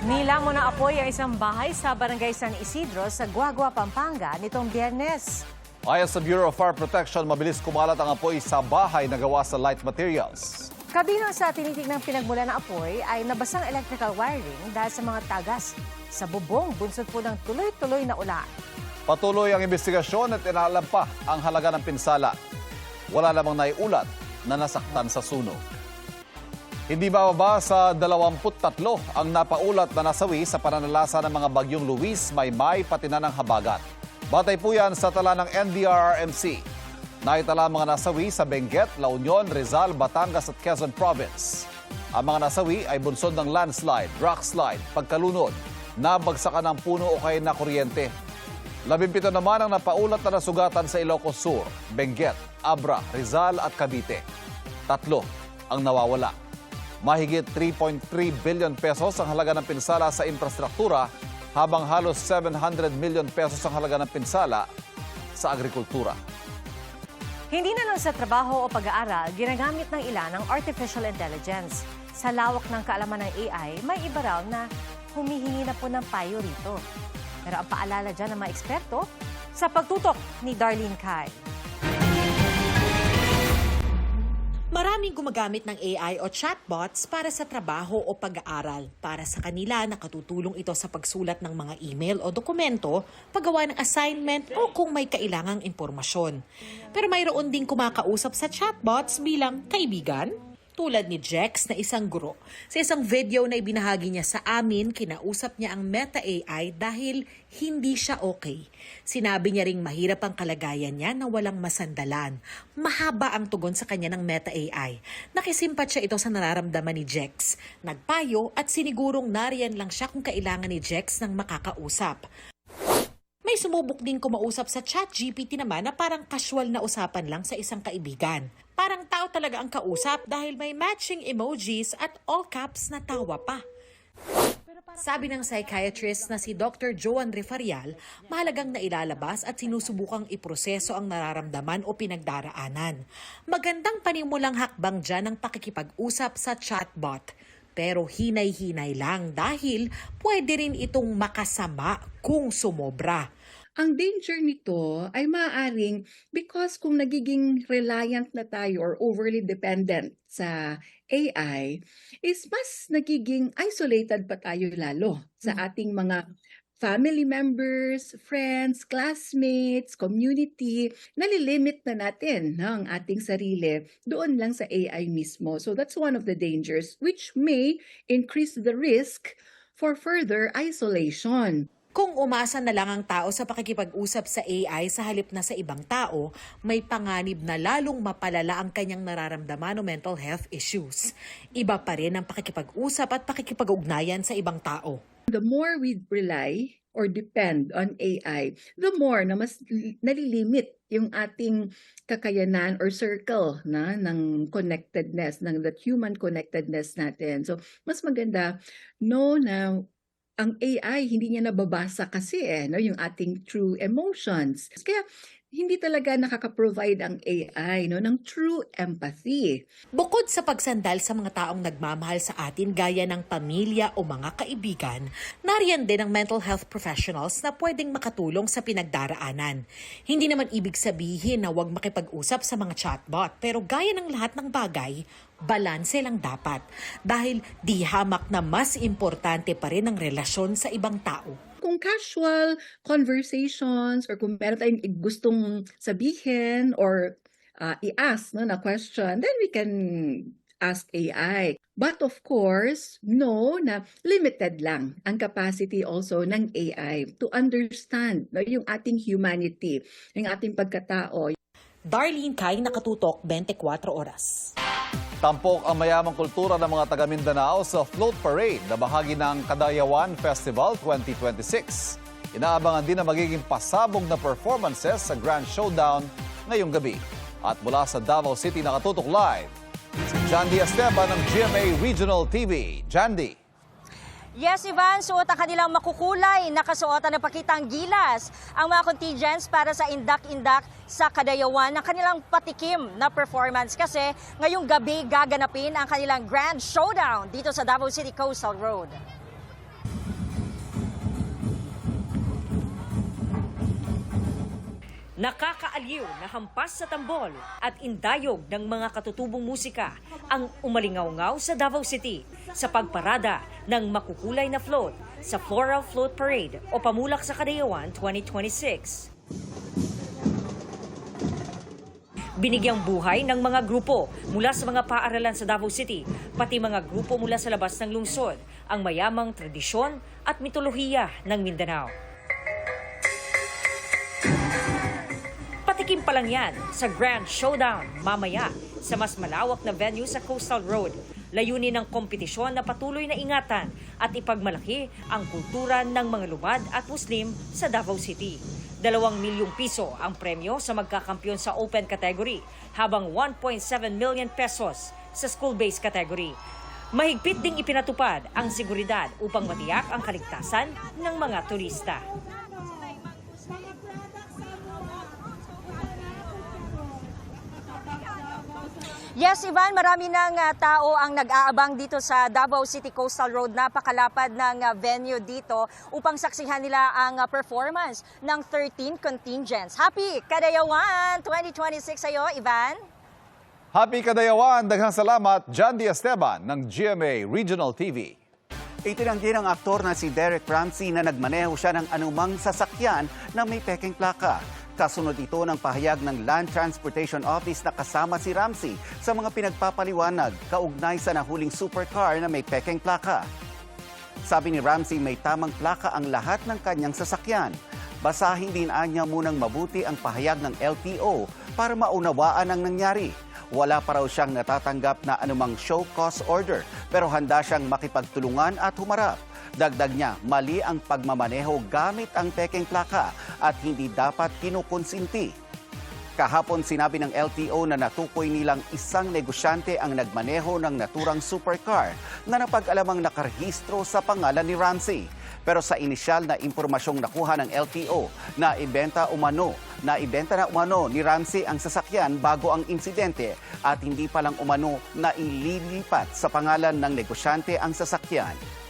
Nilamon ng apoy ang isang bahay sa Barangay San Isidro sa Guagua, Pampanga nitong Biyernes. Ayon sa Bureau of Fire Protection, mabilis kumalat ang apoy sa bahay na gawa sa light materials. Kabilang sa tinitignang pinagmula ng apoy ay nabasang electrical wiring dahil sa mga tagas sa bubong bunsod po ng tuloy-tuloy na ulan. Patuloy ang investigasyon at inaalam pa ang halaga ng pinsala. Wala namang naiulat na nasaktan sa sunog. Hindi bababa sa 23 ang napaulat na nasawi sa pananalasa ng mga bagyong Luis, Maymay, pati na ng Habagat. Batay po yan sa tala ng NDRRMC. Naitala ang mga nasawi sa Benguet, La Union, Rizal, Batangas at Quezon Province. Ang mga nasawi ay bunsod ng landslide, rockslide, pagkalunod, nabagsakan ng puno o kaya na kuryente. 17 naman ang napaulat na nasugatan sa Ilocos Sur, Benguet, Abra, Rizal at Cavite. 3 ang nawawala. Mahigit 3.3 billion pesos ang halaga ng pinsala sa infrastruktura, habang halos 700 million pesos ang halaga ng pinsala sa agrikultura. Hindi na lang sa trabaho o pag-aaral, ginagamit ng ilan ang artificial intelligence. Sa lawak ng kaalaman ng AI, may iba raw na humihingi na po ng payo rito. Pero ang paalala dyan ng mga eksperto, sa pagtutok ni Darlene Kai. Maraming gumagamit ng AI o chatbots para sa trabaho o pag-aaral. Para sa kanila, nakatutulong ito sa pagsulat ng mga email o dokumento, paggawa ng assignment o kung may kailangang impormasyon. Pero mayroon ding kumakausap sa chatbots bilang kaibigan, tulad ni Jex na isang guro. Sa isang video na ibinahagi niya sa amin, kinausap niya ang Meta AI dahil hindi siya okay. Sinabi niya ring mahirap ang kalagayan niya na walang masandalan. Mahaba ang tugon sa kanya ng Meta AI. Nakisimpat siya ito sa nararamdaman ni Jex. Nagpayo at sinigurong nariyan lang siya kung kailangan ni Jex ng makakausap. May sumubok din kumausap sa ChatGPT naman na parang casual na usapan lang sa isang kaibigan. Parang tao talaga ang kausap dahil may matching emojis at all caps na tawa pa. Sabi ng psychiatrist na si Dr. Joan Refarial, mahalagang nailalabas at sinusubukang iproseso ang nararamdaman o pinagdaraanan. Magandang panimulang hakbang dyan ang pakikipag-usap sa chatbot. Pero hinay-hinay lang dahil pwede rin itong makasama kung sumobra. Ang danger nito ay maaaring because kung nagiging reliant na tayo or overly dependent sa AI, is mas nagiging isolated pa tayo lalo sa ating mga family members, friends, classmates, community. Nalilimit na natin ang ating sarili doon lang sa AI mismo. So that's one of the dangers which may increase the risk for further isolation. Kung umasa na lang ang tao sa pakikipag-usap sa AI sa halip na sa ibang tao, may panganib na lalong mapalala ang kanyang nararamdaman o mental health issues. Iba pa rin ang pakikipag-usap at pakikipag-ugnayan sa ibang tao. The more we rely or depend on AI, the more na mas nalilimit yung ating kakayanan or circle na ng connectedness, ng that human connectedness natin. So, mas maganda na ang AI, hindi niya nababasa kasi yung ating true emotions. Kaya hindi talaga nakaka-provide ang AI ng true empathy. Bukod sa pagsandal sa mga taong nagmamahal sa atin gaya ng pamilya o mga kaibigan, nariyan din ang mental health professionals na pwedeng makatulong sa pinagdaraanan. Hindi naman ibig sabihin na huwag makipag-usap sa mga chatbot, pero gaya ng lahat ng bagay, balanse lang dapat. Dahil di hamak na mas importante pa rin ang relasyon sa ibang tao. Kung casual conversations or kung meron tayong gustong sabihin or i-ask na question, then we can ask AI. But of course, know na limited lang ang capacity also ng AI to understand yung ating humanity, yung ating pagkatao. Darlene Kai, Nakatutok, 24 Oras. Tampok ang mayamang kultura ng mga taga Mindanao sa float parade na bahagi ng Kadayawan Festival 2026. Inaabangan din na magiging pasabog na performances sa Grand Showdown ngayong gabi. At mula sa Davao City, Nakatutok Live, si Jandy Esteban ng GMA Regional TV. Jandy. Yes, Ivan, suot ang kanilang makukulay, nakasuotan ng pakitang gilas ang mga contingents para sa indak-indak sa Kadayawan ng kanilang patikim na performance kasi ngayong gabi gaganapin ang kanilang Grand Showdown dito sa Davao City Coastal Road. Nakakaaliw na hampas sa tambol at indayog ng mga katutubong musika ang umalingaw-ngaw sa Davao City sa pagparada ng makukulay na float sa Floral Float Parade o Pamulak sa Kadayawan 2026. Binigyang buhay ng mga grupo mula sa mga paaralan sa Davao City, pati mga grupo mula sa labas ng lungsod, ang mayamang tradisyon at mitolohiya ng Mindanao. Patikim pa lang yan sa Grand Showdown mamaya sa mas malawak na venue sa Coastal Road. Layunin ng kompetisyon na patuloy na ingatan at ipagmalaki ang kultura ng mga lumad at Muslim sa Davao City. 2 milyong piso ang premyo sa magkakampyon sa open category, habang 1.7 million pesos sa school-based category. Mahigpit ding ipinatupad ang seguridad upang matiyak ang kaligtasan ng mga turista. Yes, Ivan, marami ng tao ang nag-aabang dito sa Davao City Coastal Road. Napakalapad ng venue dito upang saksihan nila ang performance ng 13 contingents. Happy Kadayawan 2026 sa'yo, Ivan. Happy Kadayawan! Daghang salamat, John D. Esteban ng GMA Regional TV. Itinanggi ng aktor na si Derek Ramsey na nagmaneho siya ng anumang sasakyan na may pekeng plaka. Kasunod ito ng pahayag ng Land Transportation Office na kasama si Ramsey sa mga pinagpapaliwanag kaugnay sa nahuling supercar na may pekeng plaka. Sabi ni Ramsey may tamang plaka ang lahat ng kanyang sasakyan. Basahin din niya munang mabuti ang pahayag ng LTO para maunawaan ang nangyari. Wala pa raw siyang natatanggap na anumang show cause order pero handa siyang makipagtulungan at humarap. Dagdag niya, mali ang pagmamaneho gamit ang pekeng plaka at hindi dapat kinukonsinti. Kahapon sinabi ng LTO na natukoy nilang isang negosyante ang nagmaneho ng naturang supercar na napag-alamang nakarehistro sa pangalan ni Ramsey. Pero sa inisyal na impormasyong nakuha ng LTO, naibenta na umano ni Ramsey ang sasakyan bago ang insidente at hindi pa lang umano na ililipat sa pangalan ng negosyante ang sasakyan.